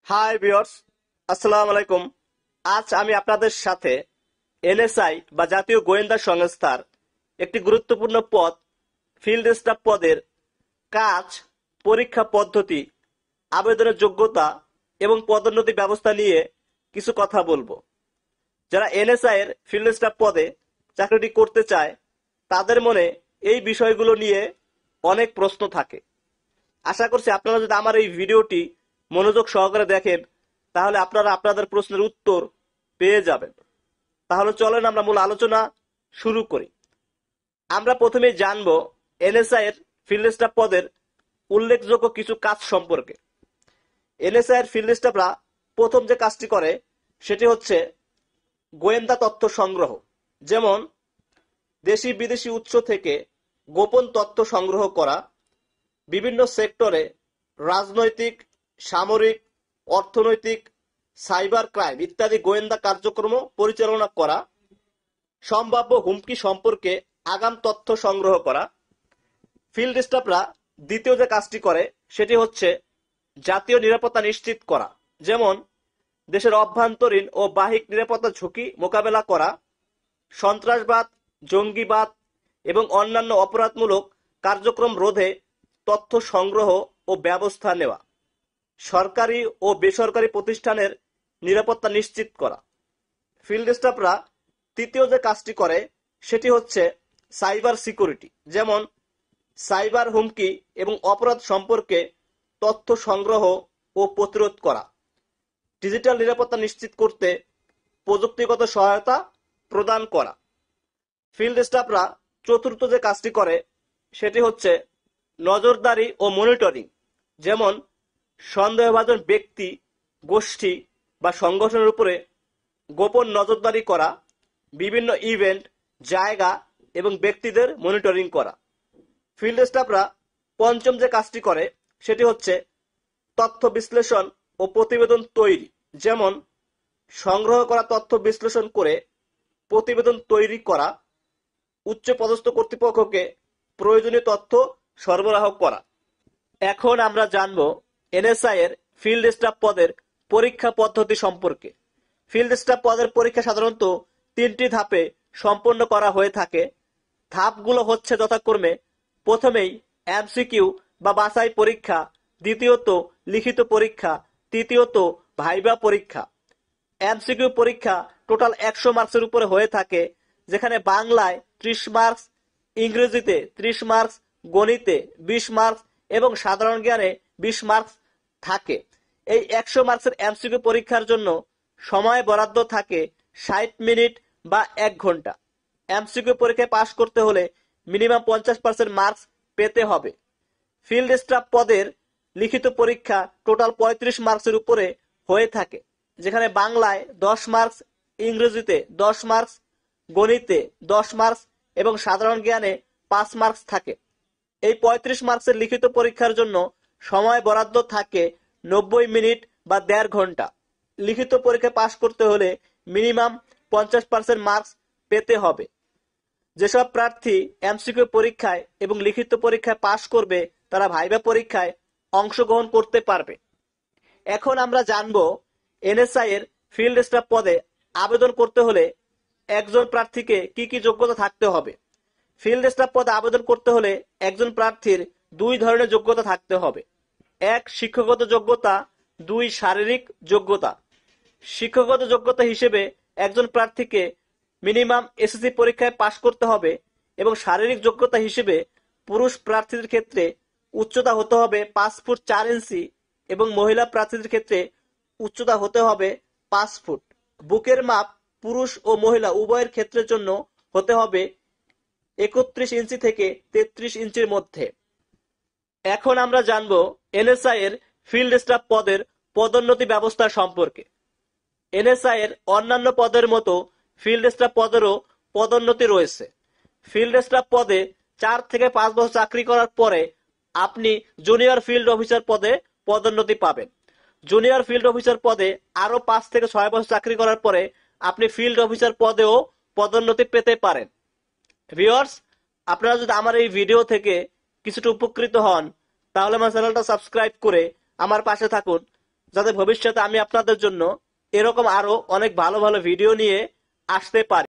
Hi viewers, আসসালামু আলাইকুম। আজ আমি আপনাদের সাথে এনএসআই বা জাতীয় গোয়েন্দা সংস্থার একটি গুরুত্বপূর্ণ পদ ফিল্ড স্টাফ পদের কাজ, পরীক্ষা পদ্ধতি, আবেদনের যোগ্যতা এবং পদোন্নতি ব্যবস্থা নিয়ে কিছু কথা বলবো। যারা এনএসআই এর ফিল্ড স্টাফ পদে চাকরিটি করতে চায় তাদের মনে এই বিষয়গুলো নিয়ে অনেক প্রশ্ন থাকে। আশা করছি আপনারা যদি আমার এই ভিডিওটি মনোযোগ সহকারে দেখেন তাহলে আপনারা আপনাদের প্রশ্নের উত্তর পেয়ে যাবেন। তাহলে চলেন আমরা মূল আলোচনা শুরু করি। আমরা প্রথমেই জানবো এনএসআই এর ফিল্ড স্টাফ পদের উল্লেখযোগ্য কিছু কাজ সম্পর্কে। এনএসআই এর ফিল্ড স্টাফরা প্রথম যে কাজটি করে সেটি হচ্ছে গোয়েন্দা তথ্য সংগ্রহ, যেমন দেশি বিদেশি উৎস থেকে গোপন তথ্য সংগ্রহ করা, বিভিন্ন সেক্টরে রাজনৈতিক, সামরিক, অর্থনৈতিক, সাইবার ক্রাইম ইত্যাদি গোয়েন্দা কার্যক্রম পরিচালনা করা, সম্ভাব্য হুমকি সম্পর্কে আগাম তথ্য সংগ্রহ করা। ফিল্ড স্টাফরা দ্বিতীয় যে কাজটি করে সেটি হচ্ছে জাতীয় নিরাপত্তা নিশ্চিত করা, যেমন দেশের অভ্যন্তরীণ ও বাহ্যিক নিরাপত্তা ঝুঁকি মোকাবেলা করা, সন্ত্রাসবাদ, জঙ্গিবাদ এবং অন্যান্য অপরাধমূলক কার্যক্রম রোধে তথ্য সংগ্রহ ও ব্যবস্থা নেওয়া, সরকারি ও বেসরকারি প্রতিষ্ঠানের নিরাপত্তা নিশ্চিত করা। ফিল্ড স্টাফরা তৃতীয় যে কাজটি করে সেটি হচ্ছে সাইবার সিকিউরিটি, যেমন সাইবার হুমকি এবং অপরাধ সম্পর্কে তথ্য সংগ্রহ ও প্রতিরোধ করা, ডিজিটাল নিরাপত্তা নিশ্চিত করতে প্রযুক্তিগত সহায়তা প্রদান করা। ফিল্ড স্টাফরা চতুর্থ যে কাজটি করে সেটি হচ্ছে নজরদারি ও মনিটরিং, যেমন সন্দেহভাজন ব্যক্তি, গোষ্ঠী বা সংগঠনের উপরে গোপন নজরদারি করা, বিভিন্ন ইভেন্ট, জায়গা এবং ব্যক্তিদের মনিটরিং করা। ফিল্ড স্টাফরা পঞ্চম যে কাজটি করে সেটি হচ্ছে তথ্য বিশ্লেষণ ও প্রতিবেদন তৈরি, যেমন সংগ্রহ করা তথ্য বিশ্লেষণ করে প্রতিবেদন তৈরি করা, উচ্চপদস্থ কর্তৃপক্ষকে প্রয়োজনীয় তথ্য সরবরাহ করা। এখন আমরা জানব এনএসআই এর ফিল্ড স্টাফ পদের পরীক্ষা পদ্ধতি সম্পর্কে। ফিল্ড স্টাফ পদের পরীক্ষা সাধারণত তিনটি ধাপে সম্পন্ন করা হয়ে থাকে। ধাপগুলো হচ্ছে যথাক্রমে প্রথমেই এমসিকিউ বা বাছাই পরীক্ষা, দ্বিতীয়ত লিখিত পরীক্ষা, তৃতীয়ত ভাইবা পরীক্ষা। এমসিকিউ পরীক্ষা টোটাল 100 মার্কসের উপরে হয়ে থাকে, যেখানে বাংলায় 30 মার্কস, ইংরেজিতে 30 মার্কস, গণিতে 20 মার্কস এবং সাধারণ জ্ঞানে 20 মার্কস থাকে। এই 100 মার্কসের এমসিকিউ পরীক্ষার জন্য সময় বরাদ্দ থাকে 60 মিনিট বা 1 ঘন্টা। এমসিকিউ পরীক্ষায় পাশ করতে হলে মিনিমাম 50% মার্কস পেতে হবে। ফিল্ড স্টাফ পদের লিখিত পরীক্ষা টোটাল 35 মার্কসের উপরে হয়ে থাকে, যেখানে বাংলায় 10 মার্কস, ইংরেজিতে 10 মার্কস, গণিতে 10 মার্কস এবং সাধারণ জ্ঞানে 5 মার্কস থাকে। এই 35 মার্কসের লিখিত পরীক্ষার জন্য সময় বরাদ্দ থাকে 90 মিনিট বা 1.5 ঘন্টা। লিখিত পরীক্ষায় পাশ করতে হলে মিনিমাম 50% মার্কস পেতে হবে। যেসব প্রার্থী এমসিকিউ পরীক্ষায় এবং লিখিত পরীক্ষায় পাশ করবে তারা ভাইভা পরীক্ষায় অংশগ্রহণ করতে পারবে। এখন আমরা জানব এনএসআই এর ফিল্ড স্টাফ পদে আবেদন করতে হলে একজন প্রার্থীকে কি কি যোগ্যতা থাকতে হবে। ফিল্ড স্টাফ পদে আবেদন করতে হলে একজন প্রার্থীর 2 ধরনের যোগ্যতা থাকতে হবে। 1 শিক্ষাগত যোগ্যতা, 2 শারীরিক যোগ্যতা। শিক্ষাগত যোগ্যতা হিসেবে একজন প্রার্থীকে মিনিমাম এসএসসি পরীক্ষায় পাশ করতে হবে এবং শারীরিক যোগ্যতা হিসেবে পুরুষ প্রার্থীদের ক্ষেত্রে উচ্চতা হতে হবে 5 ফুট 4 ইঞ্চি এবং মহিলা প্রার্থীদের ক্ষেত্রে উচ্চতা হতে হবে 5 ফুট। বুকের মাপ পুরুষ ও মহিলা উভয়ের ক্ষেত্রের জন্য হতে হবে 31 ইঞ্চি থেকে 33 ইঞ্চির মধ্যে। এখন আমরা জানব এনএসআই এর ফিল্ড স্টাফ পদের পদোন্নতি ব্যবস্থা সম্পর্কে। এনএসআই এর অন্যান্য পদের মতো ফিল্ড স্টাফ পদেরও পদোন্নতি রয়েছে। ফিল্ড স্টাফ পদে 4 থেকে 5 বছর চাকরি করার পরে আপনি জুনিয়র ফিল্ড অফিসার পদে পদোন্নতি পাবেন। জুনিয়র ফিল্ড অফিসার পদে আরো 5 থেকে 6 বছর চাকরি করার পরে আপনি ফিল্ড অফিসার পদেও পদোন্নতি পেতে পারেন। ভিউয়ার্স, আপনারা যদি আমার এই ভিডিও থেকে কিছুটা উপকৃত হন তাহলে আমার চ্যানেলটা সাবস্ক্রাইব করে আমার পাশে থাকুন, যাতে ভবিষ্যতে আমি আপনাদের জন্য এরকম আরো অনেক ভালো ভালো ভিডিও নিয়ে আসতে পারি।